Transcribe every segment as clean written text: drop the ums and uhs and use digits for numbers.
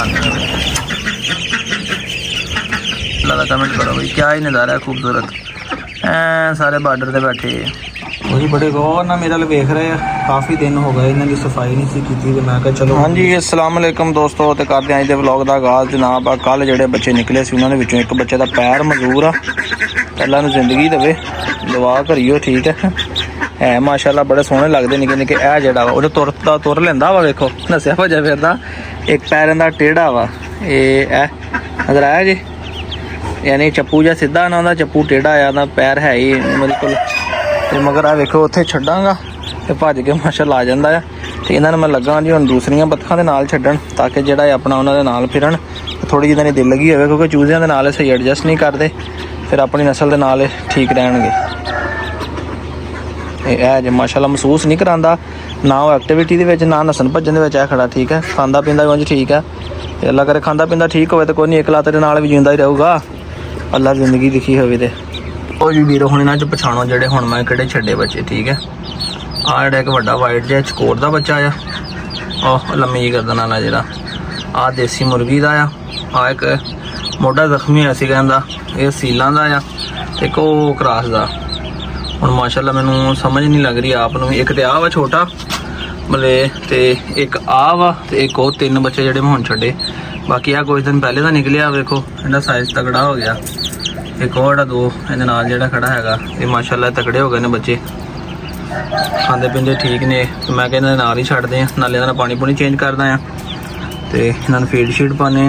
खाने लगा। कमेंट करो भाई क्या ही नज़ारा है खूबसूरत। सारे बार्डर से बैठे वही बड़े गौर ना मेरे वाल वेख रहे हैं। काफ़ी दिन हो गए इन्हों की सफाई नहीं सी की तो मैं चलो। हाँ जी अस्सलाम वालेकुम दोस्तों, तो करते हैं अज के व्लॉग का आगाज़। जनाब कल जोड़े बच्चे निकले से उन्होंने एक बच्चे का पैर मजबूर आ, अल्लाह नूं जिंदगी देवे, दुआ करियो ठीक है माशाअल्लाह बड़े सोहने लगते निके निके। ए जड़ा वा वो तुर लेंदा वा, वेखो नसिया भजा फिरदा, एक पैर दा टेढ़ा वा। ये नजर आया जी, यानी चप्पू जा सीधा ना उहदा, चप्पू टेढ़ा आया ना, पैर है ही बिल्कुल। तो मगर आ वेखो उत्थे छड्डांगा ते भज के माशाअल्लाह आ जांदा है। तो इन्हां नूं मैं लगा जी हुण दूसरियां बत्तखां दे नाल छड्डण ताकि जिहड़ा अपना उन्हां दे नाल फिरन। थोड़ी जिहदी दिल लगी होवे क्योंकि चूज़ियां दे नाल सही एडजस्ट नहीं करते, फिर अपनी नस्ल के नाल ठीक रहणगे। जो माशाअल्लाह महसूस नहीं करांदा ना वो एक्टिविटी दे विच ना नसन भजन दे विच। खड़ा ठीक है, खांदा पींदा भी उंज ठीक है। अल्लाह करे खांदा पींदा ठीक होवे तो कोई नहीं, एक लात दे नाल भी जींदा ही रहूगा, अल्लाह जिंदगी लिखी होवे ते। ओ जी वीरो हुण इन्हां च पछाणो जिहड़े हुण मैं किहड़े छड्डे बच्चे ठीक है। आ जिहड़ा एक वड्डा वाइट जिहा चकोर दा बच्चा आ, ओह लम्मी गर्दन वाला जिहड़ा आ देसी मुर्गी दा आ एक मोढा जख्मी होया सीगा इहदा, ये सीलां दा आ, एक वो क्रास दा। हुण माशाअल्लाह मैनूं समझ नहीं लग रही आप नूं। एक ते आ वा छोटा मतलब, ते एक आ वा, ते एक वो तीन बच्चे जिहड़े मैं हुण छड्डे। बाकी आ कुछ दिन पहले दा निकलिया, वेखो इहदा साइज तगड़ा हो गया। एक वो जिहड़ा दो इहदे नाल जिहड़ा खड़ा हैगा, ये माशाअल्लाह तगड़े हो गए ने बच्चे, खांदे पींदे ठीक ने। मैं कहना नाल ही छड्डदे आ, नाले इहदा पानी पूनी चेंज करदा आ ते इन्हां नूं फीड शीड पाने।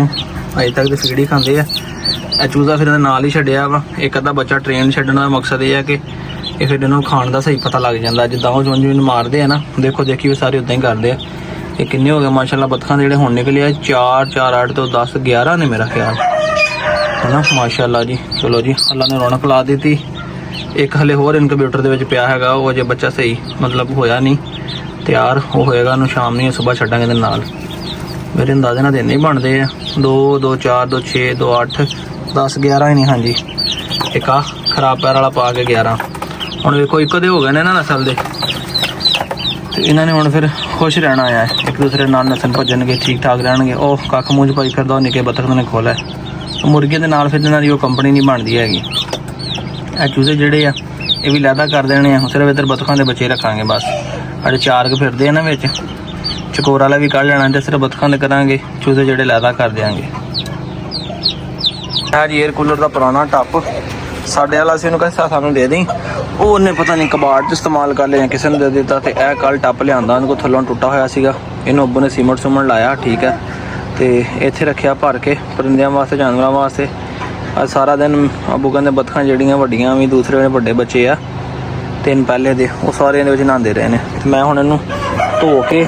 अजे तक तो फीड ही खांदे आ। चूज़ा फिर नाल ही छड्डिया वा। एक अद्धा बच्चा ट्रेन छड्डण दा मकसद ये है कि ये फिर इन्होंने खाण का सही पता लग जाता। जिदा वो चुंज मारते हैं ना, देखो देखी भी सारे उदा ही करते हैं। ये किन्ने हो गए माशाअल्लाह बत्तखां जोड़े हुण निकले 4 4 8 तो 10 11 ने मेरा ख्याल है ना माशाअल्लाह जी। चलो जी अल्लाह ने रौनक ला दी। एक हले होर इनक्यूबेटर दे विच पिया हैगा, वो अजे बच्चा सही मतलब होया नहीं तैयार, वो होएगा उन्होंने शाम नहीं सुबह छड्डांगे दे नाल। मेरे अंदाजे नाल दिन ही बनते हैं 2 2 4 2 6 2 8 10 11 ही नहीं। हाँ जी एक आ खराब पैर वाला पा के 11। ਹੁਣ ਵੇਖੋ ਇੱਕੋ ਦੇ ਹੋ ਗਏ ਨੇ ਨਾ ਨਸਲ ਦੇ, ਤੇ ਇਹਨਾਂ ਨੇ ਹੁਣ ਫਿਰ ਖੁਸ਼ ਰਹਿਣਾ ਆ, ਇੱਕ ਦੂਸਰੇ ਨਾਲ ਨਸਲ ਭੱਜਣਗੇ, ਠੀਕ ਠਾਕ ਰਹਿਣਗੇ। ਉਹ ਕੱਖ ਮੂੰਹ 'ਚ ਪਾਈ ਫਿਰਦਾ ਉਹ ਨਿੱਕੇ ਬੱਤਖ ਨੇ ਖੋਲ੍ਹਿਆ, ਮੁਰਗੇ ਦੇ ਨਾਲ ਫਿਰ ਇਹਨਾਂ ਦੀ ਉਹ ਕੰਪਨੀ ਨਹੀਂ ਬਣਦੀ ਹੈਗੀ। ਇਹ ਚੂਜ਼ੇ ਜਿਹੜੇ ਆ ਇਹ ਵੀ ਲੈਦਾ ਕਰ ਦੇਣੇ ਆ, ਸਿਰਫ ਇੱਧਰ ਬੱਤਖਾਂ ਦੇ ਬੱਚੇ ਰੱਖਾਂਗੇ ਬਸ। ਸਾਡੇ 4 ਕੁ ਫਿਰਦੇ ਆ ਨਾ ਵਿੱਚ, ਚਕੋਰ ਵਾਲਾ ਵੀ ਕੱਢ ਲੈਣਾ ਤੇ ਸਿਰਫ ਬੱਤਖਾਂ ਦੇ ਕਰਾਂਗੇ, ਚੂਜ਼ੇ ਜਿਹੜੇ ਲੈਦਾ ਕਰ ਦਿਆਂਗੇ। ਇਹ ਜੀ ਏਅਰ ਕੂਲਰ ਦਾ ਪੁਰਾਣਾ ਟੱਪ ਸਾਡੇ ਵਾਲਾ ਸੀ, ਉਹਨੂੰ ਕਹਿੰਦਾ ਸਾਨੂੰ ਦੇ ਦੇਂ, ਉਹਨੇ ਪਤਾ ਨਹੀਂ ਕਬਾੜ 'ਚ ਇਸਤੇਮਾਲ ਕਰ ਲਿਆ, ਕਿਸੇ ਨੂੰ ਦੇ ਦਿੱਤਾ। ਤੇ ਇਹ ਕੱਲ੍ਹ ਟੱਪ ਲਿਆਂਦਾ, ਉਹਨੂੰ ਕੋਲ ਥੱਲੋਂ ਟੁੱਟਾ ਹੋਇਆ ਸੀਗਾ, ਇਹਨੂੰ ਅੱਬੂ ਨੇ ਸੀਮਟ ਸੁਮਟ ਲਾਇਆ ਠੀਕ ਹੈ, ਤੇ ਇੱਥੇ ਰੱਖਿਆ ਭਰ ਕੇ ਪਰਿੰਦਿਆਂ ਵਾਸਤੇ, ਜਾਨਵਰਾਂ ਵਾਸਤੇ। ਅੱਜ ਸਾਰਾ ਦਿਨ ਅੱਬੂ ਕਹਿੰਦੇ ਬੱਤਖਾਂ ਜਿਹੜੀਆਂ ਵੱਡੀਆਂ ਵੀ ਦੂਸਰੇ ਵੱਡੇ ਬੱਚੇ ਆ 3 ਪਹਿਲੇ ਦੇ, ਉਹ ਸਾਰੇ ਇਹਦੇ ਵਿੱਚ ਨਹਾਉਂਦੇ ਰਹੇ ਨੇ। ਤੇ ਮੈਂ ਹੁਣ ਇਹਨੂੰ ਧੋ ਕੇ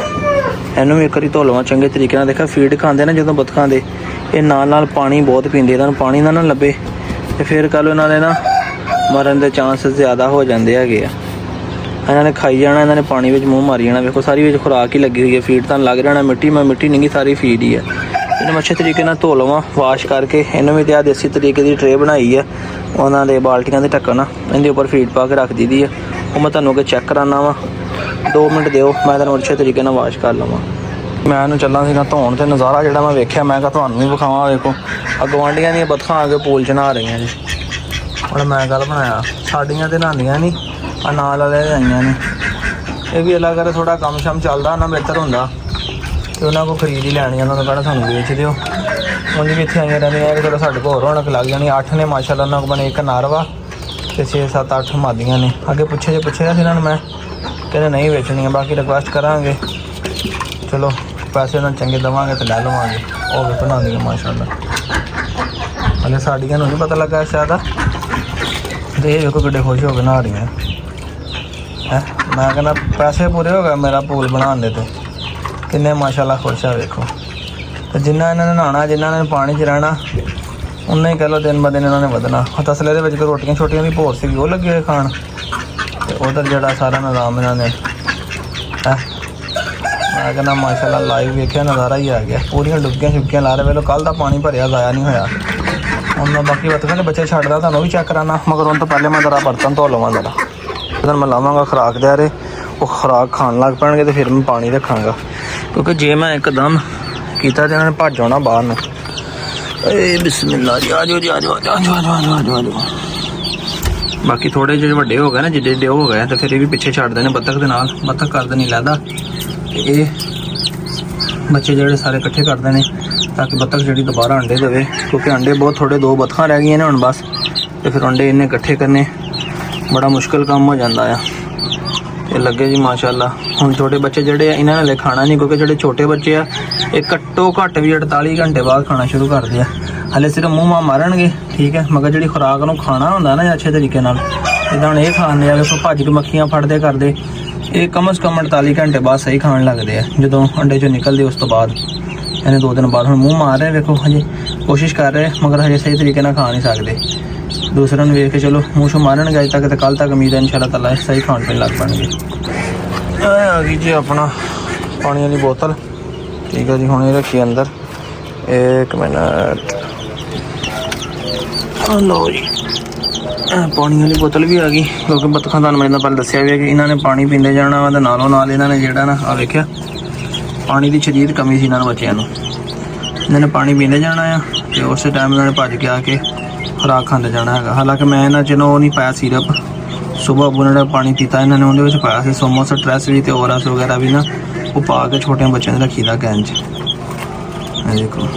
ਇਹਨੂੰ ਵੀ ਇੱਕ ਵਾਰੀ ਧੋ ਲਵਾਂ ਚੰਗੇ ਤਰੀਕੇ ਨਾਲ। ਦੇਖਿਆ ਫੀਡ ਖਾਂਦੇ ਨੇ ਜਦੋਂ ਬੱਤਖਾਂ ਦੇ, ਇਹ ਨਾਲ ਨਾਲ ਪਾਣੀ ਬਹੁਤ ਪੀਂਦੇ, ਇਹਨਾਂ ਨੂੰ ਪਾਣੀ ਨਾ ਲੱਭੇ ਤੇ ਫਿਰ ਕੱਲ੍ਹ ਇਹਨਾਂ ਦੇ ਨਾ ਮਰਨ ਦੇ ਚਾਂਸ ਜ਼ਿਆਦਾ ਹੋ ਜਾਂਦੇ ਹੈਗੇ ਆ। ਇਹਨਾਂ ਨੇ ਖਾਈ ਜਾਣਾ, ਇਹਨਾਂ ਨੇ ਪਾਣੀ ਵਿੱਚ ਮੂੰਹ ਮਾਰੀ ਜਾਣਾ। ਵੇਖੋ ਸਾਰੀ ਵਿੱਚ ਖੁਰਾਕ ਹੀ ਲੱਗੀ ਹੋਈ ਹੈ, ਫੀਡ ਤਾਂ ਲੱਗ ਜਾਣਾ। ਮਿੱਟੀ ਨਹੀਂ ਗੀ, ਸਾਰੀ ਫੀਡ ਹੀ ਹੈ। ਇਹਨੂੰ ਅੱਛੇ ਤਰੀਕੇ ਨਾਲ ਧੋ ਲਵਾਂ ਵਾਸ਼ ਕਰਕੇ। ਇਹਨੂੰ ਵੀ ਤਾਂ ਦੇਸੀ ਤਰੀਕੇ ਦੀ ਟਰੇ ਬਣਾਈ ਹੈ, ਉਹਨਾਂ ਦੇ ਬਾਲਟੀਆਂ ਦੇ ਢੱਕਣ, ਇਹਦੇ ਉੱਪਰ ਫੀਡ ਪਾ ਕੇ ਰੱਖ ਦਿੱਤੀ ਹੈ। ਉਹ ਮੈਂ ਤੁਹਾਨੂੰ ਅੱਗੇ ਚੈੱਕ ਕਰਾਉਣਾ ਵਾ, 2 ਮਿੰਟ ਦਿਓ, ਮੈਂ ਤੁਹਾਨੂੰ ਅੱਛੇ ਤਰੀਕੇ ਨਾਲ ਵਾਸ਼ ਕਰ ਲਵਾਂ। ਮੈਂ ਇਹਨੂੰ ਚੱਲਾਂ ਸੀਗਾ ਧੋਣ, ਤੇ ਨਜ਼ਾਰਾ ਜਿਹੜਾ ਮੈਂ ਵੇਖਿਆ ਮੈਂ ਕਿਹਾ ਤੁਹਾਨੂੰ ਵੀ ਵਿਖਾਵਾਂ। ਵੇਖੋ ਗਵਾਂਢੀਆਂ ਦੀਆਂ ਬੱਤਖਾਂ ਆ ਕੇ ਪੂਲ 'ਚ ਨਹਾ ਰਹੀਆਂ ਜੀ। ਹੁਣ ਮੈਂ ਗੱਲ ਬਣਾਇਆ, ਸਾਡੀਆਂ ਤੇ ਨਹਾਉਂਦੀਆਂ ਨਹੀਂ, ਆ ਨਾਲ ਵਾਲੇ ਆਈਆਂ ਨੇ। ਇਹ ਵੀ ਅੱਲਾ ਕਰੇ ਥੋੜ੍ਹਾ ਕੰਮ ਸ਼ਮ ਚੱਲਦਾ ਨਾ ਬਿਹਤਰ ਹੁੰਦਾ, ਅਤੇ ਉਹਨਾਂ ਕੋਲ ਖਰੀਦ ਹੀ ਲੈਣੀ, ਉਹਨਾਂ ਨੂੰ ਕਹਿਣਾ ਸਾਨੂੰ ਵੇਚ ਦਿਓ। ਉਂਝ ਵੀ ਇੱਥੇ ਆਈਆਂ ਰਹਿੰਦੀਆਂ ਕਿ ਚਲੋ ਸਾਡੇ ਕੋਲ ਹੋਰ ਰੌਣਕ ਲੱਗ ਜਾਣੀ। 8 ਨੇ ਮਾਸ਼ਾਅੱਲਾ, ਉਹਨਾਂ ਕੋਲ ਬਣੇ, ਇੱਕ ਨਰ ਵਾ ਅਤੇ 6 7 8 ਮਾਦੀਆਂ ਨੇ। ਅੱਗੇ ਪੁੱਛਿਆ ਸੀ ਇਹਨਾਂ ਨੂੰ ਮੈਂ, ਕਹਿੰਦੇ ਨਹੀਂ ਵੇਚਣੀਆਂ, ਬਾਕੀ ਰਿਕੁਐਸਟ ਕਰਾਂਗੇ, ਚਲੋ ਪੈਸੇ ਉਹਨਾਂ ਨੂੰ ਚੰਗੇ ਦੇਵਾਂਗੇ ਅਤੇ ਲੈ ਲਵਾਂਗੇ। ਉਹ ਵੀ ਬਣਾਉਂਦੀਆਂ ਮਾਸ਼ਾਅੱਲਾ। ਹਲੇ ਸਾਡੀਆਂ ਨੂੰ ਨਹੀਂ ਪਤਾ ਲੱਗਾ ਸ਼ਾਇਦ। ਅਤੇ ਇਹ ਵੇਖੋ ਕਿੱਡੇ ਖੁਸ਼ ਹੋ ਕੇ ਨਹਾ ਰਹੀਆਂ ਹੈ। ਮੈਂ ਕਹਿੰਦਾ ਪੈਸੇ ਪੂਰੇ ਹੋ ਗਏ ਮੇਰਾ ਪੂਲ ਬਣਾਉਣ ਦੇ, ਤੇ ਕਿੰਨੇ ਮਾਸ਼ਾਅੱਲਾ ਖੁਸ਼ ਆ ਵੇਖੋ। ਅਤੇ ਜਿੰਨਾ ਇਹਨਾਂ ਨੇ ਨਹਾਉਣਾ, ਜਿੰਨਾ ਨੇ ਪਾਣੀ 'ਚ ਰਹਿਣਾ, ਉਨਾ ਹੀ ਕਹਿ ਲਓ ਦਿਨ ਬ ਦਿਨ ਇਹਨਾਂ ਨੇ ਵਧਣਾ। ਤਸਲੇ ਦੇ ਵਿੱਚ ਕੋਈ ਰੋਟੀਆਂ ਛੋਟੀਆਂ ਦੀ ਭੋਰ ਸੀਗੀ, ਉਹ ਲੱਗੇ ਹੋਏ ਖਾਣ, ਅਤੇ ਉਧਰ ਜਿਹੜਾ ਸਾਰਾ ਨਿਜ਼ਾਮ ਇਹਨਾਂ ਨੇ ਹੈ। ਮੈਂ ਕਹਿੰਦਾ ਮਾਸ਼ਾਅੱਲਾ ਲਾਈਵ ਵੇਖਿਆ ਨਜ਼ਾਰਾ ਹੀ ਆ ਗਿਆ। ਪੂਰੀਆਂ ਡੁਬਕੀਆਂ ਲਾ ਰਹੇ। ਵੇਲੋ ਕੱਲ੍ਹ ਦਾ ਪਾਣੀ ਭਰਿਆ, ਜ਼ਾਇਆ ਨਹੀਂ ਹੋਇਆ। ਹੁਣ ਮੈਂ ਬਾਕੀ ਬੱਤਖਾਂ ਦੇ ਬੱਚੇ ਛੱਡਦਾ, ਤੁਹਾਨੂੰ ਵੀ ਚੈੱਕ ਕਰਾਉਣਾ, ਮਗਰ ਉਹਨਾਂ ਤੋਂ ਪਹਿਲੇ ਮੈਂ ਜ਼ਰਾ ਬਰਤਨ ਧੋ ਲਵਾਂ। ਜ਼ਰਾ ਫਿਰ ਮੈਂ ਲਾਵਾਂਗਾ ਖੁਰਾਕ ਦੇ, ਉਹ ਖੁਰਾਕ ਖਾਣ ਲੱਗ ਪੈਣਗੇ, ਅਤੇ ਫਿਰ ਮੈਂ ਪਾਣੀ ਰੱਖਾਂਗਾ। ਕਿਉਂਕਿ ਜੇ ਮੈਂ ਇੱਕਦਮ ਕੀਤਾ ਤੇ ਇਹਨਾਂ ਨੇ ਭੱਜ ਆਉਣਾ ਬਾਹਰ ਨੂੰ। ਏ ਬਿਸਮਿਲ੍ਲਾ ਜੀ, ਆ ਜਾਓ ਜੀ, ਆ ਜਾਓ, ਆ ਜਾਓ, ਆ ਜਾਓ, ਆ ਜਾਓ, ਆ ਜਾਓ। ਬਾਕੀ ਥੋੜੇ ਜਿਹੇ ਵੱਡੇ ਹੋ ਗਏ ਨਾ, ਜਿੱਡੇ ਹੋ ਗਏ ਤੇ ਫਿਰ ਇਹ ਵੀ ਪਿੱਛੇ ਛੱਡਦੇ ਨੇ ਬੱਤਖ ਦੇ ਨਾਲ। ਬੱਤਖ ਕਰਦੇ ਨਹੀਂ ਲੈਦਾ ਤੇ ਇਹ ਬੱਚੇ ਜਿਹੜੇ ਸਾਰੇ ਇਕੱਠੇ ਕਰਦੇ ਨੇ ਤਾਂ ਕਿ ਬੱਤਖ ਜਿਹੜੀ ਦੁਬਾਰਾ ਅੰਡੇ ਦੇਵੇ, ਕਿਉਂਕਿ ਅੰਡੇ ਬਹੁਤ ਥੋੜੇ 2 ਬੱਤਖਾਂ ਰਹਿ ਗਈਆਂ ਨੇ ਹੁਣ ਬਸ। ਤੇ ਫਿਰ ਅੰਡੇ ਇਹਨੇ ਇਕੱਠੇ ਕਰਨੇ ਬੜਾ ਮੁਸ਼ਕਿਲ ਕੰਮ ਹੋ ਜਾਂਦਾ ਆ। ਤੇ ਲੱਗੇ ਜੀ ਮਾਸ਼ਾਅੱਲਾ। ਹੁਣ ਛੋਟੇ ਬੱਚੇ ਜਿਹੜੇ ਆ ਇਹਨਾਂ ਨੇ ਖਾਣਾ ਨਹੀਂ, ਕਿਉਂਕਿ ਜਿਹੜੇ ਛੋਟੇ ਬੱਚੇ ਆ ਇਹ ਘੱਟੋ ਘੱਟ ਵੀ 48 ਘੰਟੇ ਬਾਅਦ ਖਾਣਾ ਸ਼ੁਰੂ ਕਰਦੇ ਆ। ਹਲੇ ਸਿਰਫ ਮੂੰਹ ਮਾਂ ਮਾਰਨਗੇ, ਠੀਕ ਹੈ, ਮਗਰ ਜਿਹੜੀ ਖੁਰਾਕ ਨੂੰ ਖਾਣਾ ਹੁੰਦਾ ਨਾ ਅੱਛੇ ਤਰੀਕੇ ਨਾਲ, ਜਿੱਦਾਂ ਹੁਣ ਇਹ ਖਾਂਦੇ ਆ, ਵੇਖੋ ਭੱਜ ਕੇ ਮੱਖੀਆਂ ਫੜਦੇ ਕਰਦੇ, ਇਹ ਕਮ ਸੇ ਕਮ 48 ਘੰਟੇ ਬਾਅਦ ਸਹੀ ਖਾਣ ਲੱਗਦੇ ਆ ਜਦੋਂ ਅੰਡੇ 'ਚੋਂ ਨਿਕਲਦੇ। ਉਸ ਤੋਂ ਬਾਅਦ ਇਹਨੇ 2 ਦਿਨ ਬਾਅਦ ਹੁਣ ਮੂੰਹ ਮਾਰ ਰਹੇ, ਵੇਖੋ ਹਜੇ ਕੋਸ਼ਿਸ਼ ਕਰ ਰਹੇ ਮਗਰ ਹਜੇ ਸਹੀ ਤਰੀਕੇ ਨਾਲ ਖਾ ਨਹੀਂ ਸਕਦੇ। ਦੂਸਰਿਆਂ ਨੂੰ ਵੇਖ ਕੇ ਚਲੋ ਮੂੰਹ 'ਚੋਂ ਮਾਰਨਗੇ ਅਜੇ ਤੱਕ, ਤੇ ਕੱਲ੍ਹ ਤੱਕ ਉਮੀਦ ਹੈ ਇਨਸ਼ਾਅੱਲਾ ਤਾਲਾ ਸਹੀ ਖਾਣ ਪੀਣ ਲੱਗ ਪੈਣਗੇ। ਆ ਗਈ ਜੀ ਆਪਣਾ ਪਾਣੀ ਵਾਲੀ ਬੋਤਲ, ਠੀਕ ਹੈ ਜੀ। ਹੁਣ ਇਹ ਰੱਖੀ ਅੰਦਰ, 1 ਮਿੰਟ। ਲਓ ਜੀ ਪਾਣੀ ਵਾਲੀ ਬੋਤਲ ਵੀ ਆ ਗਈ, ਕਿਉਂਕਿ ਬੱਤਖਾਂ ਤੁਹਾਨੂੰ ਮੈਂ ਪਹਿਲਾਂ ਦੱਸਿਆ ਵੀ ਹੈ ਕਿ ਇਹਨਾਂ ਨੇ ਪਾਣੀ ਪੀਂਦੇ ਜਾਣਾ ਵਾ, ਤੇ ਨਾਲੋਂ ਨਾਲ ਇਹਨਾਂ ਨੇ ਜਿਹੜਾ ਨਾ ਆ ਵੇਖਿਆ ਪਾਣੀ ਦੀ ਸ਼ਦੀਦ ਕਮੀ ਸੀ ਇਹਨਾਂ ਨੂੰ, ਬੱਚਿਆਂ ਨੂੰ। ਇਹਨਾਂ ਨੇ ਪਾਣੀ ਪੀਂਦੇ ਜਾਣਾ ਆ ਤੇ ਉਸੇ ਟਾਈਮ ਇਹਨਾਂ ਨੇ ਭੱਜ ਕੇ ਆ ਕੇ ਖੁਰਾਕ ਖਾਂਦੇ ਜਾਣਾ ਹੈਗਾ। ਹਾਲਾਂਕਿ ਮੈਂ ਇਹਨਾਂ 'ਚ ਉਹ ਨਹੀਂ ਪਾਇਆ ਸਿਰਪ, ਸੁਬਹ ਉਹਨਾਂ ਨੇ ਪਾਣੀ ਪੀਤਾ ਇਹਨਾਂ ਨੇ ਉਹਦੇ ਵਿੱਚ ਪਾਇਆ ਸੀ ਸੋਮੋਸ ਸਟ੍ਰੈਸ ਵੀ ਤੇ ORS ਵਗੈਰਾ ਵੀ ਨਾ, ਉਹ ਪਾ ਕੇ ਛੋਟਿਆਂ ਬੱਚਿਆਂ ਦੇ ਰੱਖੀਦਾ ਕੈਨ 'ਚ। ਇਹ ਦੇਖੋ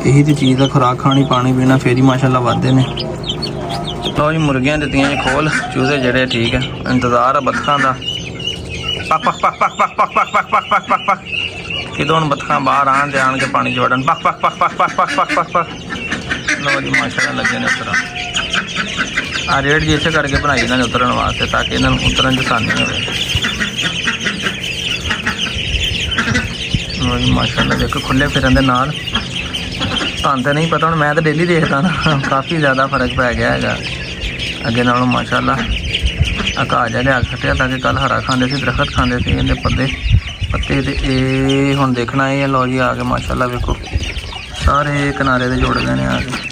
ਇਹੀ ਤੇ ਚੀਜ਼ ਦਾ ਖੁਰਾਕ ਖਾਣੀ, ਪਾਣੀ ਪੀਣਾ, ਫੇਰ ਹੀ ਮਾਸ਼ਾਅੱਲਾ ਵੱਧਦੇ ਨੇ। ਲਓ ਜੀ ਮੁਰਗੀਆਂ ਦਿੱਤੀਆਂ ਜੀ ਖੋਲ, ਚੂਜ਼ੇ ਜਿਹੜੇ ਠੀਕ ਹੈ। ਇੰਤਜ਼ਾਰ ਆ ਬੱਤਖਾਂ ਦਾ, ਪਕ ਪਕ ਪਕ ਪਕ ਪਕ ਪਕ ਪਕ ਪਕ ਪਕ ਪਕ ਪਕ। ਕਿਦੋਂ ਹੁਣ ਬੱਤਖਾਂ ਬਾਹਰ ਆਣ ਤੇ ਆਣ ਕੇ ਪਾਣੀ 'ਚ ਵੜਨ, ਪਕ ਪਕ ਪਕ ਪਕ ਪਕ ਪਕ ਪਕ ਪਕ। ਲਓ ਜੀ ਮਾਸ਼ਾਅੱਲਾ ਲੱਗੇ ਨੇ ਉਤਰਨ। ਆ ਰੇਟ ਜੀ ਇਸੇ ਕਰਕੇ ਬਣਾਈ ਇਹਨਾਂ ਨੇ ਉਤਰਨ ਵਾਸਤੇ, ਤਾਂ ਕਿ ਇਹਨਾਂ ਨੂੰ ਉਤਰਨ 'ਚ ਆਸਾਨੀ ਹੋਵੇ। ਲਓ ਜੀ ਮਾਸ਼ਾਅੱਲਾ ਦੇਖੋ ਖੁੱਲੇ ਫਿਰਨ ਦੇ ਨਾਲ। ਤੁਹਾਨੂੰ ਤਾਂ ਨਹੀਂ ਪਤਾ, ਹੁਣ ਮੈਂ ਤਾਂ ਡੇਲੀ ਦੇਖਦਾ ਨਾ, ਕਾਫੀ ਜ਼ਿਆਦਾ ਫਰਕ ਪੈ ਗਿਆ ਹੈਗਾ ਅੱਗੇ ਨਾਲੋਂ ਮਾਸ਼ਾਅੱਲਾ। ਘਾਹ ਜਿਹਾ ਲਿਆ ਖੱਟਿਆ ਤਾਂ ਕਿ ਕੱਲ੍ਹ ਹਰਾ ਖਾਂਦੇ ਸੀ, ਦਰਖਤ ਖਾਂਦੇ ਸੀ ਇਹਦੇ ਪੱਤੇ ਤੇ ਇਹ ਹੁਣ ਦੇਖਣਾ ਇਹ। ਲਓ ਜੀ ਆ ਕੇ ਮਾਸ਼ਾਅੱਲਾ ਵੇਖੋ ਸਾਰੇ ਕਿਨਾਰੇ ਦੇ ਜੁੜ ਗਏ ਨੇ ਆ ਕੇ।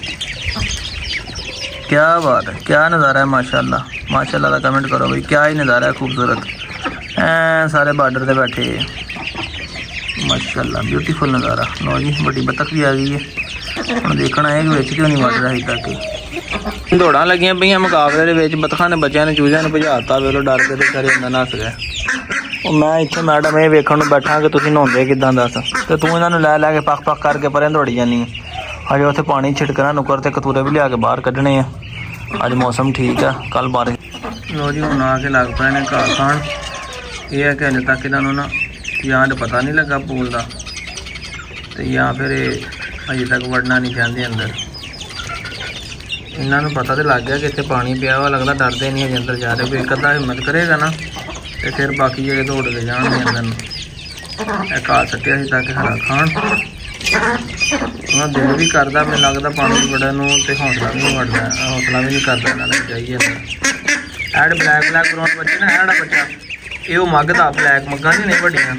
ਕਿਆ ਬਾਤ ਹੈ, ਕਿਆ ਨਜ਼ਾਰਾ ਹੈ ਮਾਸ਼ਾਅੱਲਾ। ਮਾਸ਼ਾਅੱਲਾ ਦਾ ਕਮੈਂਟ ਕਰੋ ਬਈ, ਕਿਆ ਹੀ ਨਜ਼ਾਰਾ ਹੈ ਖੂਬਸੂਰਤ। ਐ ਸਾਰੇ ਬਾਰਡਰ 'ਤੇ ਬੈਠੇ ਮਾਸ਼ਾਅੱਲਾ, ਬਿਊਟੀਫੁਲ ਨਜ਼ਾਰਾ। ਲਓ ਜੀ ਵੱਡੀ ਬੱਤਖ ਵੀ ਆ ਗਈ ਹੈ। ਹੁਣ ਦੇਖਣਾ ਹੈ ਕਿ ਵਿੱਚ ਕਿਉਂ ਨਹੀਂ ਵੱਢ ਰਿਹਾ ਅਜੇ ਤੱਕ। ਦੌੜਾਂ ਲੱਗੀਆਂ ਪਈਆਂ ਮੁਕਾਬਲੇ ਦੇ ਵਿੱਚ, ਬੱਤਖਾਂ ਨੇ ਬੱਚਿਆਂ ਨੇ ਚੂਹਿਆਂ ਨੂੰ ਭਜਾਤਾ, ਵੇਲੋ ਡਰ ਕੇ ਤੇ ਸਾਰੇ ਅੰਦਰ ਨੱਸ ਗਏ। ਉਹ ਮੈਂ ਇੱਥੇ ਮੈਡਮ ਇਹ ਵੇਖਣ ਨੂੰ ਬੈਠਾ ਕਿ ਤੁਸੀਂ ਨਹਾਉਂਦੇ ਕਿੱਦਾਂ ਦੱਸ, ਤੇ ਤੂੰ ਇਹਨਾਂ ਨੂੰ ਲੈ ਲੈ ਕੇ ਪੱਕ ਪੱਕ ਕਰਕੇ ਪਰੇ ਦੌੜੀ ਜਾਨੀ। ਹਜੇ ਉੱਥੇ ਪਾਣੀ ਛਿੜਕਣਾ, ਨੁੱਕਰ ਤੇ ਕਤੂਰੇ ਵੀ ਲਿਆ ਕੇ ਬਾਹਰ ਕੱਢਣੇ ਆ। ਅੱਜ ਮੌਸਮ ਠੀਕ ਆ, ਕੱਲ੍ਹ ਬਾਰਿਸ਼। ਲਓ ਜੀ ਹੁਣ ਆ ਕੇ ਲੱਗ ਪਏ ਨੇ ਘਾਹ ਖਾਣ। ਇਹ ਹੈ ਕਿ ਹਜੇ ਤੱਕ ਇਹਨਾਂ ਨੂੰ ਨਾ ਜਾਂ ਪਤਾ ਨਹੀਂ ਲੱਗਾ ਪੂਲ ਦਾ, ਤੇ ਜਾਂ ਫਿਰ ਇਹ ਅਜੇ ਤੱਕ ਵੜਨਾ ਨਹੀਂ ਚਾਹੁੰਦੇ ਅੰਦਰ। ਇਹਨਾਂ ਨੂੰ ਪਤਾ ਤਾਂ ਲੱਗ ਗਿਆ ਕਿ ਇੱਥੇ ਪਾਣੀ ਪਿਆ ਵਾ, ਲੱਗਦਾ ਡਰਦੇ ਨਹੀਂ ਅਜੇ ਅੰਦਰ ਜਾ ਰਹੇ। ਕੋਈ ਇੱਕ ਅੱਧਾ ਹਿੰਮਤ ਕਰੇਗਾ ਨਾ ਤੇ ਫਿਰ ਬਾਕੀ ਜਿਹੜੇ ਦੌੜ ਕੇ ਜਾਣਗੇ ਅੰਦਰ ਨੂੰ। ਇਹ ਘਾਹ ਸੱਟਿਆ ਸੀ ਤਾਂ ਕਿ ਹਰਾ ਖਾਣ। ਉਹਨਾਂ ਦਿਲ ਵੀ ਕਰਦਾ, ਮੈਨੂੰ ਲੱਗਦਾ ਪਾਣੀ ਵੜਨ ਨੂੰ, ਤੇ ਹੌਸਲਾ ਵੀ ਨਹੀਂ ਵੜਦਾ, ਹੌਸਲਾ ਵੀ ਨਹੀਂ ਕਰਦਾ ਇਹਨਾਂ ਨੇ ਜਾਈਏ ਅੰਦਰ। ਐਡ ਬਲੈਕ ਗਰਾਉਂਡ ਬੱਚੇ ਨਾ, ਇਹ ਜਿਹੜਾ ਬੱਚਾ ਇਹ ਉਹ ਮੱਗਦਾ, ਬਲੈਕ ਮੱਗਾਂ ਨਹੀਂ ਵੱਡੀਆਂ।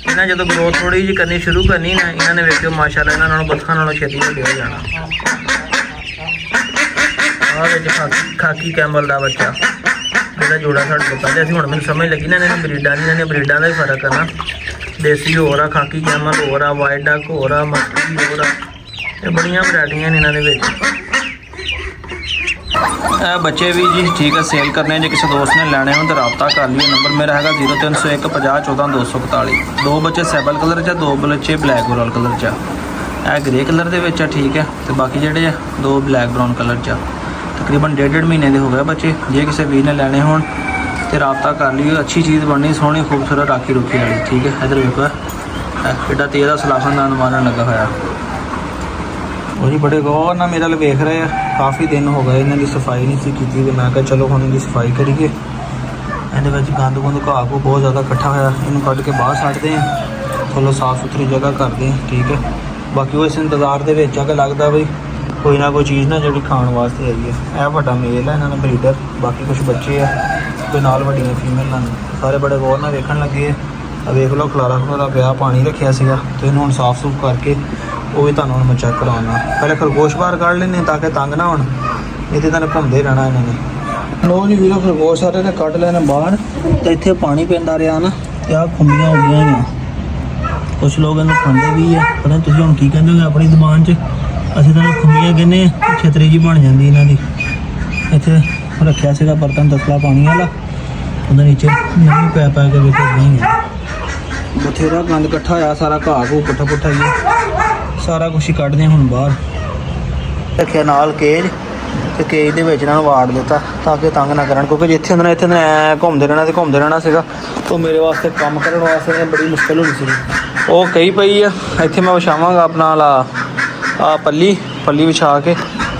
ਇਹਨਾਂ ਜਦੋਂ ਗਰੋਥ ਥੋੜੀ ਜਿਹੀ ਕਰਨੀ ਸ਼ੁਰੂ ਕਰਨੀ ਨਾ, ਇਹਨਾਂ ਨੇ ਵੇਖਿਓ ਮਾਸ਼ਾਅੱਲਾ ਇਹਨਾਂ ਨਾਲੋਂ ਬੱਤਖਾਂ ਨਾਲੋਂ ਛੇਤੀ ਵੱਡੇ ਹੋ ਜਾਣਾ। ਆਹ ਵਿੱਚ ਖਾਕੀ ਕੈਮਲ ਦਾ ਬੱਚਾ ਜਿਹੜਾ ਜੋੜਾ ਸਾਡੇ ਕੋਲ ਪਹਿਲੇ ਸੀ। ਹੁਣ ਮੈਨੂੰ ਸਮਝ ਲੱਗੀ ਨਾ ਇਹਨਾਂ ਬਰੀਡਾਂ ਦੀ, ਇਹਨਾਂ ਨੇ ਬਰੀਡਾਂ ਦਾ ਹੀ ਫਰਕ ਆ ਨਾ। ਦੇਸੀ ਹੋਰ ਆ, ਖਾਕੀ ਕੈਮਲ ਹੋਰ ਆ, ਵਾਈਟ ਡੱਕ ਹੋਰ ਆ, ਮਸਕੀ ਹੋਰ ਆ, ਇਹ ਬੜੀਆਂ ਵੈਰਾਈਟੀਆਂ ਨੇ ਇਹਨਾਂ ਦੇ ਵਿੱਚ। ਇਹ ਬੱਚੇ ਵੀ ਜੀ ਠੀਕ ਹੈ ਸੇਲ ਕਰਨੇ, ਜੇ ਕਿਸੇ ਦੋਸਤ ਨੇ ਲੈਣੇ ਹੋਣ ਤਾਂ ਰਾਬਤਾ ਕਰ ਲਿਓ। ਨੰਬਰ ਮੇਰਾ ਹੈਗਾ 0301 50 14 241। 2 ਬੱਚੇ ਸੈਬਲ ਕਲਰ 'ਚ, 2 ਬੱਚੇ ਬਲੈਕ ਬਰਾਊਨ ਕਲਰ 'ਚ। ਇਹ ਗ੍ਰੇ ਕਲਰ ਦੇ ਵਿੱਚ ਆ, ਠੀਕ ਹੈ, ਤੇ ਬਾਕੀ ਜਿਹੜੇ ਆ 2 ਬਲੈਕ ਬਰਾਊਨ ਕਲਰ 'ਚ। ਤਕਰੀਬਨ 1.5 ਮਹੀਨੇ ਦੇ ਹੋ ਗਏ ਬੱਚੇ। ਜੇ ਕਿਸੇ ਵੀਰ ਨੇ ਲੈਣੇ ਹੋਣ ਤੇ ਰਾਬਤਾ ਕਰ ਲਿਓ। ਅੱਛੀ ਚੀਜ਼ ਬਣਨੀ, ਸੋਹਣੀ ਖੂਬਸੂਰਤ ਰਾਖੀ ਰੁਖੀ ਵਾਲੀ, ਠੀਕ ਹੈ। ਇੱਧਰ ਵੇਖੋ ਕਿੱਡਾ ਤੇਜ਼ ਦਾ ਸਲਾਖਾਨਦਾਨ ਮਾਰਨ ਲੱਗਾ ਹੋਇਆ। ਉਹ ਜੀ ਬੜੇ ਗੌਰ ਨਾਲ ਮੇਰੇ ਵੱਲ ਵੇਖ ਰਹੇ ਆ। ਕਾਫੀ ਦਿਨ ਹੋ ਗਏ ਇਹਨਾਂ ਦੀ ਸਫਾਈ ਨਹੀਂ ਸੀ ਕੀਤੀ, ਤੇ ਮੈਂ ਕਿਹਾ ਚਲੋ ਹੁਣ ਇਹਦੀ ਸਫਾਈ ਕਰੀਏ। ਇਹਦੇ ਵਿੱਚ ਗੰਦ ਗੁੰਦ ਘਾਹ ਘੂ ਬਹੁਤ ਜ਼ਿਆਦਾ ਇਕੱਠਾ ਹੋਇਆ, ਇਹਨੂੰ ਕੱਢ ਕੇ ਬਾਹਰ ਛੱਡਦੇ ਹਾਂ, ਥੋੜ੍ਹਾ ਸਾਫ਼ ਸੁਥਰੀ ਜਗ੍ਹਾ ਕਰਦੇ ਹਾਂ, ਠੀਕ ਹੈ। ਬਾਕੀ ਉਹ ਇਸ ਇੰਤਜ਼ਾਰ ਦੇ ਵਿੱਚ ਆ ਕੇ ਲੱਗਦਾ ਬਈ ਕੋਈ ਨਾ ਕੋਈ ਚੀਜ਼ ਨਾ ਜਿਹੜੀ ਖਾਣ ਵਾਸਤੇ ਆਈ ਹੈ। ਇਹ ਵੱਡਾ ਮੇਲ ਹੈ ਇਹਨਾਂ ਦਾ ਬਰੀਡਰ, ਬਾਕੀ ਕੁਝ ਬੱਚੇ ਆ ਤੇ ਨਾਲ ਵੱਡੀਆਂ ਫੀਮੇਲ ਹਨ। ਸਾਰੇ ਬੜੇ ਗੌਰ ਨਾਲ ਵੇਖਣ ਲੱਗੇ ਆ। ਵੇਖ ਲਓ ਖਲਾਰਾ ਪਿਆ, ਪਾਣੀ ਰੱਖਿਆ ਸੀਗਾ, ਤੇ ਇਹਨੂੰ ਹੁਣ ਸਾਫ਼ ਸੁਫ ਕਰਕੇ ਉਹ ਵੀ ਤੁਹਾਨੂੰ ਹੁਣ ਮੈਂ ਚੈੱਕ ਕਰਾਉਣਾ। ਪਹਿਲੇ ਖਰਗੋਸ਼ ਬਾਹਰ ਕੱਢ ਲੈਣੇ ਤਾਂ ਕਿ ਤੰਗ ਨਾ ਹੋਣ, ਇਹ ਤੇ ਤੁਹਾਨੂੰ ਘੁੰਮਦੇ ਰਹਿਣਾ ਇਹਨਾਂ ਨੇ। ਲੋ ਜੀ ਵੀਰੋ ਖਰਗੋਸ਼ ਸਾਰੇ ਨੇ ਕੱਢ ਲੈਣੇ ਬਾਹਰ, ਤੇ ਇੱਥੇ ਪਾਣੀ ਪੈਂਦਾ ਰਿਹਾ ਨਾ, ਤੇ ਆਹ ਖੁੰਬੀਆਂ ਹੋ ਗਈਆਂ ਕੁਛ ਲੋਕ ਇਹਨੂੰ ਖਾਂਦੇ ਵੀ ਆ, ਪਤਾ ਨਹੀਂ ਤੁਸੀਂ ਹੁਣ ਕੀ ਕਹਿੰਦੇ ਹੋ ਆਪਣੀ ਜ਼ੁਬਾਨ 'ਚ। ਅਸੀਂ ਤਾਂ ਖੁੰਮੀਆਂ ਕਹਿੰਦੇ ਹਾਂ, ਛਤਰੀ ਜੀ ਬਣ ਜਾਂਦੀ ਇਹਨਾਂ ਦੀ। ਇੱਥੇ ਰੱਖਿਆ ਸੀਗਾ ਬਰਤਨ ਤਸਲਾ ਪਾਣੀ ਵਾਲਾ, ਉਹਦੇ ਨੀਚੇ ਨਹੀਂ ਪੈ ਕੇ ਵਿੱਚ ਨਹੀਂ ਹੈ। ਬਥੇਰਾ ਗੰਦ ਇਕੱਠਾ ਹੋਇਆ, ਸਾਰਾ ਘਾਹ ਘੂ ਪੁੱਠਾ ਜੀ ਸਾਰਾ ਕੁਛ ਹੀ ਕੱਢਦੇ ਹੁਣ ਬਾਹਰ। ਰੱਖਿਆ ਨਾਲ ਕੇਜ, ਤੇ ਕੇਜ ਦੇ ਵਿੱਚ ਇਹਨਾਂ ਨੂੰ ਵਾੜ ਦਿੱਤਾ ਤਾਂ ਕਿ ਤੰਗ ਨਾ ਕਰਨ, ਕਿਉਂਕਿ ਜਿੱਥੇ ਉਹਨਾਂ ਨੇ ਇੱਥੇ ਐਂ ਘੁੰਮਦੇ ਰਹਿਣਾ ਸੀਗਾ। ਉਹ ਮੇਰੇ ਵਾਸਤੇ ਕੰਮ ਕਰਨ ਵਾਸਤੇ ਬੜੀ ਮੁਸ਼ਕਿਲ ਹੋਣੀ ਸੀ। ਉਹ ਕਹੀ ਪਈ ਆ ਇੱਥੇ ਮੈਂ ਵਿਛਾਵਾਂਗਾ ਆਪਣਾ ਆ ਪੱਲੀ ਵਿਛਾ ਕੇ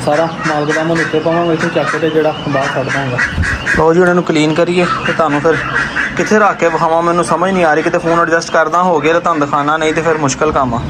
ਸਾਰਾ ਮਾਲ ਗਦਾਮ ਨੂੰ ਉੱਤੇ ਪਾਵਾਂਗਾ, ਇੱਥੇ ਚੱਕ ਕੇ ਜਿਹੜਾ ਬਾਹਰ ਛੱਡ ਦਾਂਗਾ। ਲਓ ਜੀ ਉਹਨਾਂ ਨੂੰ ਕਲੀਨ ਕਰੀਏ ਤੇ ਤੁਹਾਨੂੰ ਫਿਰ ਕਿੱਥੇ ਰੱਖ ਕੇ ਵਿਖਾਵਾਂ ਮੈਨੂੰ ਸਮਝ ਨਹੀਂ ਆ ਰਹੀ। ਕਿਤੇ ਫੋਨ ਐਡਜਸਟ ਕਰਦਾ ਹੋ ਗਿਆ ਤਾਂ ਤੁਹਾਨੂੰ ਦਿਖਾਣਾ, ਨਹੀਂ ਤੇ ਫਿਰ ਮੁਸ਼ਕਿਲ ਕੰਮ ਆ।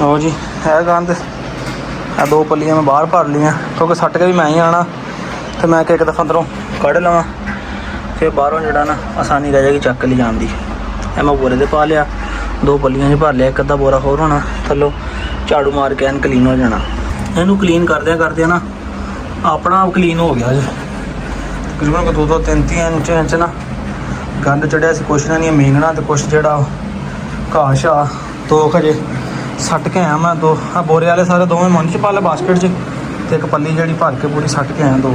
ਲਓ ਜੀ ਹੈ ਗੰਦ। ਇਹ ਦੋ ਪੱਲੀਆਂ ਮੈਂ ਬਾਹਰ ਭਰ ਲਈਆਂ ਕਿਉਂਕਿ ਸੱਟ ਕੇ ਵੀ ਮੈਂ ਹੀ ਆਣਾ, ਤੇ ਮੈਂ ਕਿ ਇੱਕ ਦਫਾ ਅੰਦਰੋਂ ਕੱਢ ਲਵਾਂ ਫਿਰ ਬਾਹਰੋਂ ਜਿਹੜਾ ਨਾ ਆਸਾਨੀ ਰਹਿ ਜਾਏਗੀ ਚੱਕ ਕੇ ਲਿਜਾਣ ਦੀ। ਇਹ ਮੈਂ ਬੋਰੇ 'ਤੇ ਪਾ ਲਿਆ, ਦੋ ਪੱਲੀਆਂ 'ਚ ਭਰ ਲਿਆ, ਇੱਕ ਅੱਧਾ ਬੋਰਾ ਹੋਰ ਹੋਣਾ ਥੱਲੋਂ, ਝਾੜੂ ਮਾਰ ਕੇ ਐਨ ਕਲੀਨ ਹੋ ਜਾਣਾ। ਇਹਨੂੰ ਕਲੀਨ ਕਰਦਿਆਂ ਨਾ ਆਪਣਾ ਆਪ ਕਲੀਨ ਹੋ ਗਿਆ ਜੀ। ਤਕਰੀਬਨ 2-3 ਇੰਚ ਨਾ ਗੰਦ ਚੜਿਆ ਸੀ, ਕੁਛ ਨਾ ਨਹੀਂ ਮੀਂਗਣਾ ਤੇ ਕੁਛ ਜਿਹੜਾ ਘਾਹ ਸ਼ਾਹ ਦੋ ਖਜੇ ਸੱਟ ਕੇ ਆਇਆ ਮੈਂ। ਦੋ ਆ ਬੋਰੇ ਵਾਲੇ ਸਾਰੇ ਦੋਵੇਂ ਮੰਨ 'ਚ ਪਾ ਲਿਆ ਬਾਸਕਟ 'ਚ, ਤੇ ਇੱਕ ਪੱਲੀ ਜਿਹੜੀ ਭਰ ਕੇ ਪੂਰੀ ਸੱਟ ਕੇ ਆਇਆ ਦੋ।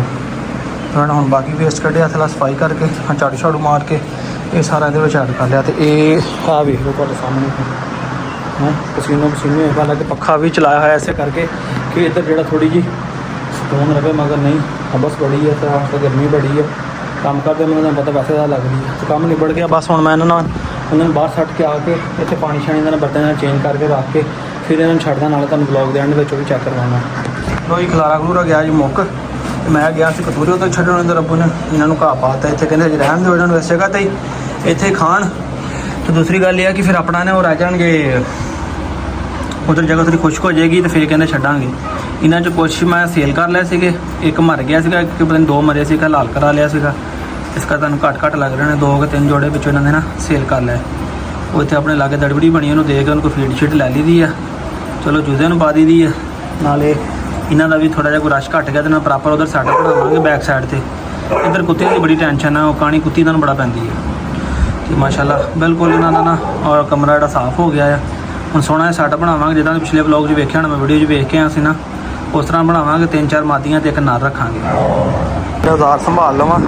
ਫਿਰ ਹੁਣ ਬਾਕੀ ਵੇਸਟ ਕੱਢਿਆ, ਥੱਲੇ ਸਫਾਈ ਕਰਕੇ ਝਾੜੂ ਝਾੜੂ ਮਾਰ ਕੇ ਇਹ ਸਾਰਾ ਇਹਦੇ ਵਿੱਚ ਐਡ ਕਰ ਲਿਆ। ਤੇ ਇਹ ਆ ਵੇਖ ਲਓ ਤੁਹਾਡੇ ਸਾਹਮਣੇ ਹੈ ਪਸੀਨੋ ਪਸੀਨੇ ਹੋਏ। ਹਾਲਾਂਕਿ ਪੱਖਾ ਵੀ ਚਲਾਇਆ ਹੋਇਆ ਇਸੇ ਕਰਕੇ ਕਿ ਇੱਧਰ ਜਿਹੜਾ ਥੋੜੀ ਜਿਹੀ ਸਕੂਨ ਰਵੇ, ਮਗਰ ਨਹੀਂ ਹਬਸ ਬੜੀ ਹੈ ਤਾਂ ਗਰਮੀ ਬੜੀ ਹੈ। ਕੰਮ ਕਰਦੇ ਮੈਨੂੰ ਤਾਂ ਪਤਾ ਵੈਸੇ ਤਾਂ ਲੱਗਦੀ ਹੈ। ਤੇ ਕੰਮ ਨਿਬੜ ਗਿਆ ਬਸ। ਹੁਣ ਮੈਂ ਇਹਨਾਂ ਨਾਲ ਉਹਨਾਂ ਨੂੰ ਬਾਹਰ ਛੱਡ ਕੇ ਆ ਕੇ ਇੱਥੇ ਪਾਣੀ ਛਾਣੀ ਇਹਨਾਂ ਨੇ ਬਰਤਨ ਨਾਲ ਚੇਂਜ ਕਰਕੇ ਰੱਖ ਕੇ ਫਿਰ ਇਹਨਾਂ ਨੂੰ ਛੱਡਦਾ, ਨਾਲੇ ਤੁਹਾਨੂੰ ਵਲੌਗ ਦੇ ਐਂਡ ਵਿੱਚ ਉਹ ਵੀ ਚੈੱਕ ਕਰਵਾਉਣਾ। ਲੋ ਜੀ ਖਲਾਰਾ ਖਲੂਰਾ ਗਿਆ ਜੀ ਮੁੱਕ, ਤੇ ਮੈਂ ਗਿਆ ਸੀ ਕਤੂਰੇ ਉੱਤੇ ਛੱਡਣ, ਅੰਦਰ ਰੱਬੂ ਨੇ ਇਹਨਾਂ ਨੂੰ ਘਾਹ ਪਾਤਾ ਇੱਥੇ, ਕਹਿੰਦੇ ਜੀ ਰਹਿਣ ਦਿਓ ਇਹਨਾਂ ਨੂੰ ਇਸ ਜਗ੍ਹਾ 'ਤੇ ਹੀ ਇੱਥੇ ਖਾਣ। ਤੇ ਦੂਸਰੀ ਗੱਲ ਇਹ ਆ ਕਿ ਫਿਰ ਆਪਣਾ ਨੇ ਉਹ ਰਹਿ ਜਾਣਗੇ ਉਧਰ, ਜਗ੍ਹਾ ਥੋੜੀ ਖੁਸ਼ਕ ਹੋ ਜਾਏਗੀ ਤੇ ਫਿਰ ਕਹਿੰਦੇ ਛੱਡਾਂਗੇ। ਇਹਨਾਂ 'ਚ ਕੁਛ ਮੈਂ ਸੇਲ ਕਰ ਲਏ ਸੀਗੇ, ਇੱਕ ਮਰ ਗਿਆ ਸੀਗਾ, ਇੱਕ ਪਤਾ ਨਹੀਂ 2 ਮਰੇ ਸੀਗਾ, ਹਲਾਲ ਕਰਾ ਲਿਆ ਸੀਗਾ। ਇਸ ਕਰਕੇ ਤੁਹਾਨੂੰ ਘੱਟ ਲੱਗ ਰਹੇ ਨੇ, 2 ਕਿ 3 ਜੋੜੇ ਵਿੱਚੋਂ ਇਹਨਾਂ ਦੇ ਨਾ ਸੇਲ ਕਰ ਲਏ। ਉਹ ਇੱਥੇ ਆਪਣੇ ਲਾਗੇ ਦੜਬੜੀ ਬਣੀ, ਉਹਨੂੰ ਦੇਖ ਕੇ ਉਹਨੂੰ ਕੋਈ ਫੀਡ ਸ਼ੀਟ ਲੈ ਲਈ ਦੀ ਆ, ਚਲੋ ਜੂਦੇ ਨੂੰ ਪਾ ਦੀ ਦੀ ਆ। ਨਾਲੇ ਇਹਨਾਂ ਦਾ ਵੀ ਥੋੜ੍ਹਾ ਜਿਹਾ ਕੋਈ ਰਸ਼ ਘੱਟ ਗਿਆ ਤੇ ਨਾਲ ਪ੍ਰੋਪਰ ਉਧਰ ਸੈੱਟ ਬਣਾਵਾਂਗੇ ਬੈਕ ਸਾਈਡ 'ਤੇ। ਇੱਧਰ ਕੁੱਤੇ ਦੀ ਬੜੀ ਟੈਨਸ਼ਨ ਆ, ਉਹ ਕਾਣੀ ਕੁੱਤੀ ਇਹਨਾਂ ਨੂੰ ਬੜਾ ਪੈਂਦੀ ਹੈ। ਤੇ ਮਾਸ਼ਾਅੱਲਾ ਬਿਲਕੁਲ ਇਹਨਾਂ ਦਾ ਨਾ ਔਰ ਕਮਰਾ ਜਿਹੜਾ ਸਾਫ਼ ਹੋ ਗਿਆ ਆ। ਹੁਣ ਸੋਹਣਾ ਜਿਹਾ ਸੈੱਟ ਬਣਾਵਾਂਗੇ, ਜਿੱਦਾਂ ਕਿ ਪਿਛਲੇ ਵਲੌਗ 'ਚ ਵੇਖਿਆ ਹੋਣਾ, ਮੈਂ ਵੀਡੀਓ 'ਚ ਵੇਖ ਕੇ ਆਇਆ ਸੀ ਨਾ, ਉਸ ਤਰ੍ਹਾਂ ਬਣਾਵਾਂਗੇ। 3-4 ਮਾਦੀਆਂ ਤੇ ਇੱਕ ਨਰ ਰੱਖਾਂਗੇ। ਔਜ਼ਾਰ ਸੰਭਾਲ ਲਵਾਂ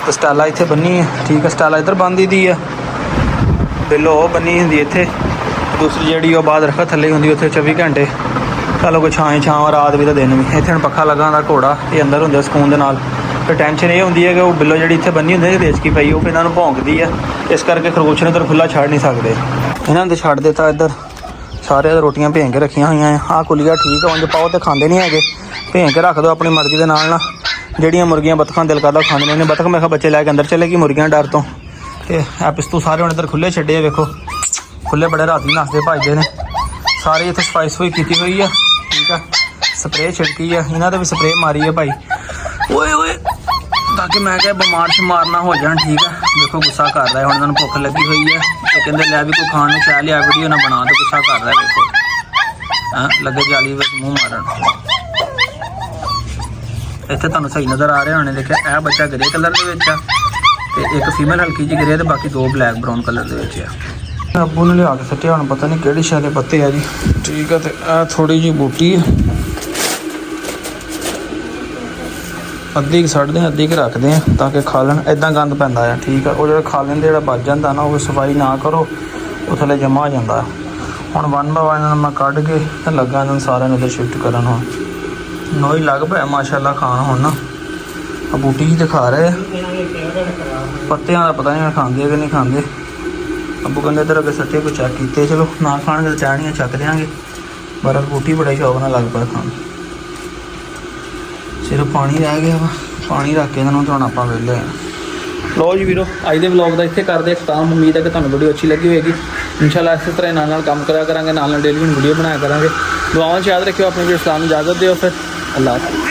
ਤੇ ਸਟੈਲਾ ਇੱਥੇ ਬੰਨੀ ਹੈ, ਠੀਕ ਹੈ। ਸਟੈਲਾ ਇੱਧਰ ਬੰਨ੍ਹਦੀ ਦੀ ਆ, ਬਿੱਲੋ ਉਹ ਬੰਨੀ ਹੁੰਦੀ ਇੱਥੇ, ਦੂਸਰੀ ਜਿਹੜੀ ਉਹ ਬਾਅਦ ਰੱਖਾ ਥੱਲੇ ਹੁੰਦੀ ਉੱਥੇ 24 ਘੰਟੇ। ਚਲੋ ਕੋਈ ਛਾਂ ਰਾਤ ਵੀ ਤਾਂ ਦਿਨ ਵੀ। ਇੱਥੇ ਹੁਣ ਪੱਖਾ ਲੱਗਾ ਹੁੰਦਾ, ਘੋੜਾ ਇਹ ਅੰਦਰ ਹੁੰਦਾ ਸਕੂਨ ਦੇ ਨਾਲ। ਤੇ ਟੈਨਸ਼ਨ ਇਹ ਹੁੰਦੀ ਹੈ ਕਿ ਉਹ ਬਿੱਲੋ ਜਿਹੜੀ ਇੱਥੇ ਬੰਨੀ ਹੁੰਦੀ ਹੈ ਰੇਚਕੀ ਪਈ, ਉਹ ਇਹਨਾਂ ਨੂੰ ਭੌਂਕਦੀ ਆ, ਇਸ ਕਰਕੇ ਖਰਗੋਸ਼ ਨੇ ਇੱਧਰ ਖੁੱਲ੍ਹਾ ਛੱਡ ਨਹੀਂ ਸਕਦੇ। ਇਹਨਾਂ ਨੇ ਛੱਡ ਦਿੱਤਾ ਇੱਧਰ, ਸਾਰੇ ਰੋਟੀਆਂ ਭੇਂ ਕੇ ਰੱਖੀਆਂ ਹੋਈਆਂ ਆ। ਆਹ ਕੁਲੀਆ ਠੀਕ ਆ, ਉਂਝ ਪਾਓ ਤੇ ਖਾਂਦੇ ਨਹੀਂ ਹੈਗੇ, ਭੇਂ ਕੇ ਰੱਖ ਦਿਓ ਆਪਣੀ ਮਰਜ਼ੀ ਦੇ ਨਾਲ ਨਾ। ਜਿਹੜੀਆਂ ਮੁਰਗੀਆਂ ਬੱਤਖਾਂ ਦਿਲ ਕਰਦਾ ਖਾਂਦੀਆਂ ਨੇ, ਬੱਤਖ ਮੈਂ ਕਿਹਾ ਬੱਚੇ ਲੈ ਕੇ ਅੰਦਰ ਚਲੇ ਗਈ ਮੁਰਗੀਆਂ ਡਰ ਤੋਂ। ਤੇ ਇਹ ਪਿਸਤੂ ਸਾਰੇ ਹੁਣ ਇੱਧਰ ਖੁੱਲ੍ਹੇ ਛੱਡੇ ਆ, ਵੇਖੋ ਖੁੱਲ੍ਹੇ ਬੜੇ ਰਾਤੀ ਨੱਸਦੇ ਭੱਜਦੇ ਨੇ ਸਾਰੇ। ਇੱਥੇ ਸਫਾਈ ਕੀਤੀ ਹੋਈ ਆ, ਠੀਕ ਆ। ਸਪਰੇਅ ਛਿੜਕੀ ਆ, ਇਹਨਾਂ ਦੇ ਵੀ ਸਪਰੇਅ ਮਾਰੀ ਆ ਭਾਈ, ਓਏ ਤਾਂ ਕਿ ਮੈਂ ਕਿਹਾ ਬਿਮਾਰ ਸ਼ਮਾਰ ਨਾ ਹੋ ਜਾਣ, ਠੀਕ ਆ। ਦੇਖੋ ਗੁੱਸਾ ਕਰ ਰਿਹਾ, ਹੁਣ ਇਹਨਾਂ ਨੂੰ ਭੁੱਖ ਲੱਗੀ ਹੋਈ ਹੈ ਤੇ ਕਹਿੰਦੇ ਲੈ ਵੀ ਕੋਈ ਖਾਣ ਨੂੰ ਚਾਹ ਲਿਆ, ਵੀਡੀਓ ਨਾ ਬਣਾ, ਤੇ ਗੁੱਸਾ ਕਰ ਰਿਹਾ। ਦੇਖੋ ਹਾਂ ਲੱਗੇ ਜਾਲੀ ਵਿੱਚ ਮੂੰਹ ਮਾਰਨ। ਇੱਥੇ ਤੁਹਾਨੂੰ ਸਹੀ ਨਜ਼ਰ ਆ ਰਿਹਾ ਹੋਣੇ, ਦੇਖਿਆ ਇਹ ਬੱਚਾ ਗ੍ਰੇ ਕਲਰ ਦੇ ਵਿੱਚ ਆ ਤੇ ਇੱਕ ਫੀਮੇਲ ਹਲਕੀ ਜਿਹੀ ਗ੍ਰੇ ਤੇ ਬਾਕੀ 2 ਬਲੈਕ ਬਰਾਊਨ ਕਲਰ ਦੇ ਵਿੱਚ ਆ। ਅੱਬੂ ਨੇ ਲਿਆ ਕੇ ਸੱਟਿਆ, ਹੁਣ ਪਤਾ ਨਹੀਂ ਕਿਹੜੀ ਸ਼ੈ ਦੇ ਪੱਤੇ ਆ ਜੀ, ਠੀਕ ਆ। ਤੇ ਇਹ ਥੋੜੀ ਜਿਹੀ ਬੂਟੀ ਆ, ਅੱਧੀ ਕੁ ਛੱਡਦੇ ਹਾਂ, ਅੱਧੀ ਕੁ ਰੱਖਦੇ ਆ ਤਾਂ ਕਿ ਖਾ ਲੈਣ। ਇੱਦਾਂ ਗੰਦ ਪੈਂਦਾ ਆ, ਠੀਕ ਆ। ਉਹ ਜਿਹੜਾ ਖਾ ਲੈਂਦੇ, ਜਿਹੜਾ ਬਚ ਜਾਂਦਾ ਨਾ, ਉਹ ਸਫਾਈ ਨਾ ਕਰੋ, ਉਹ ਥੱਲੇ ਜਮ੍ਹਾਂ ਹੋ ਜਾਂਦਾ। ਹੁਣ 1 ਬਾਏ 1 ਇਹਨਾਂ ਨੂੰ ਮੈਂ ਕੱਢ ਕੇ ਤੇ ਲੱਗਾ ਇਹਨਾਂ ਨੂੰ ਸਾਰਿਆਂ ਨੂੰ ਇੱਧਰ ਸ਼ਿਫਟ ਕਰਨ। ਹੁਣ ਨੋਈ ਲੱਗ ਪਿਆ ਮਾਸ਼ਾਅੱਲਾ ਖਾਣ ਹੁਣ ਨਾ। ਆ ਬੂਟੀ ਹੀ ਤੇ ਖਾ ਰਹੇ ਆ, ਪੱਤਿਆਂ ਦਾ ਪਤਾ ਨਹੀਂ ਖਾਂਦੇ ਕਿ ਨਹੀਂ ਖਾਂਦੇ। ਅੱਬੂ ਕਹਿੰਦੇ ਇੱਧਰ ਅੱਗੇ ਸੱਟੇ ਕੋਈ ਚੈੱਕ ਕੀਤੇ, ਚਲੋ ਨਾ ਖਾਣਗੇ ਤਾਂ ਚਾਹਣੀਆਂ ਚੱਕ ਦਿਆਂਗੇ। ਪਰ ਬੂਟੀ ਬੜਾ ਸ਼ੌਕ ਨਾਲ ਲੱਗ ਪਿਆ ਖਾਣ। ਸਿਰਫ ਪਾਣੀ ਰਹਿ ਗਿਆ ਵਾ, ਪਾਣੀ ਰੱਖ ਕੇ ਇਹਨਾਂ ਨੂੰ ਧੋਣਾ ਆਪਾਂ ਵਿਹਲੇ ਆ। ਲੋ ਜੀ ਵੀਰੋ, ਅੱਜ ਦੇ ਵਲੌਗ ਦਾ ਇੱਥੇ ਕਰਦੇ ਇਖਤਾਮ। ਉਮੀਦ ਹੈ ਕਿ ਤੁਹਾਨੂੰ ਵੀਡੀਓ ਅੱਛੀ ਲੱਗੀ ਹੋਏਗੀ। ਇਨਸ਼ਾਅੱਲਾ ਇਸੇ ਤਰ੍ਹਾਂ ਨਾਲ ਕੰਮ ਕਰਿਆ ਕਰਾਂਗੇ, ਨਾਲ ਡੇਲੀ ਵੀਡੀਓ ਬਣਾਇਆ ਕਰਾਂਗੇ। ਦੁਆਵਾਂ 'ਚ ਯਾਦ ਰੱਖਿਓ, ਆਪਣੀ ਵੀ ਇਸਲਾਮ ਨੂੰ ਇਜਾਜ਼ਤ ਦਿਓ। ਫਿਰ ਅੱਲਾਹ ਹਾਫ਼ਿਜ਼।